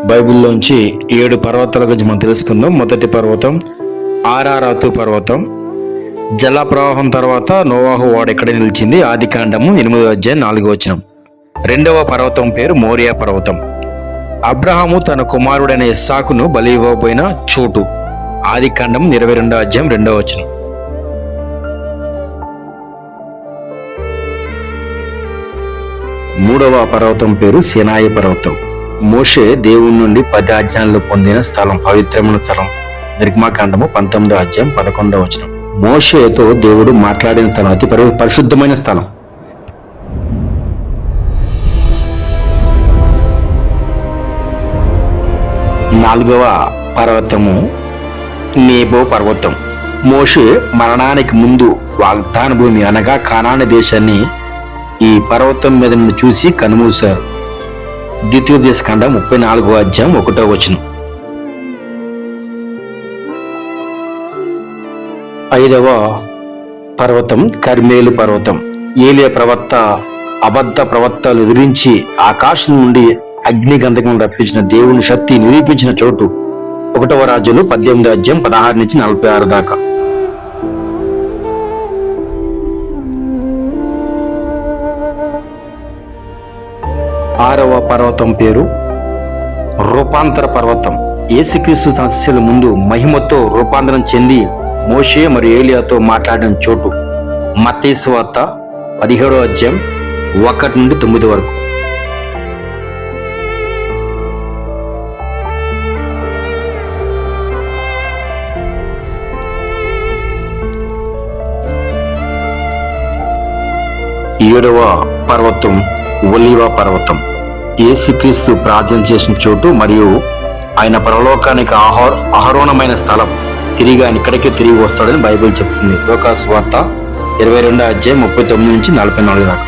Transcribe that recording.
బైబిల్లోంచి 7 పర్వతాల గురించి మనం తెలుసుకుందాం. మొదటి పర్వతం ఆరారాతు పర్వతం. జల ప్రవాహం తర్వాత నోవాహు ఓడ ఎక్కడ నిలిచింది? ఆదికాండము 8వ అధ్యాయం 4వ వచనం. రెండవ పర్వతం పేరు మోరియా పర్వతం. అబ్రహాము తన కుమారుడైన ఇస్సాకును బలి ఇవ్వబోయిన చోటు. ఆదికాండం 22వ అధ్యాయం 2వ వచనం. మూడవ పర్వతం పేరు సీనాయి పర్వతం. మోషే దేవుని నుండి 10 ఆజ్ఞలు పొందిన స్థలం, పవిత్రమైన స్థలం. నిర్గమాకాండము 19వ అధ్యాయం 11వ వచనం. మోషేతో దేవుడు మాట్లాడిన స్థలం, అతి పరిశుద్ధమైన స్థలం. నాలుగవ పర్వతము నేబో పర్వతం. మోషే మరణానికి ముందు వాగ్దాన భూమి అనగా కానాను దేశాన్ని ఈ పర్వతం మీద నుండి చూసి కనుమూశారు. ద్వితీయోపదేశకాండం 34వ అధ్యాయం 1వ వచనం. ఐదవ పర్వతం కర్మేలు పర్వతం. ఏలియా ప్రవక్త అబద్ధ ప్రవక్తలు ఎదిరించి ఆకాశం నుండి అగ్నిగంధకం రప్పించిన దేవుని శక్తి నిరూపించిన చోటు. 1వ రాజులు 18వ అధ్యాయం 16 నుంచి 46 దాకా. ఆరవ పర్వతం పేరు రూపాంతర పర్వతం. యేసుక్రీస్తు తన శిష్యుల ముందు మహిమతో రూపాంతరం చెంది మోషే మరియు ఏలియాతో మాట్లాడిన చోటు. మత్తయి సువార్త 17వ అధ్యాయం 1 నుండి 9 వరకు. ఏడవ పర్వతం ఒలీవ పర్వతం. యేసుక్రీస్తు ప్రార్థన చేసిన చోటు మరియు ఆయన పరలోకానికి ఆహరోణమైన స్థలం. తిరిగి ఆయన ఇక్కడికే తిరిగి వస్తాడని బైబిల్ చెప్తుంది. లూకా సువార్త 22వ అధ్యాయం 39 నుంచి 44 దాకా.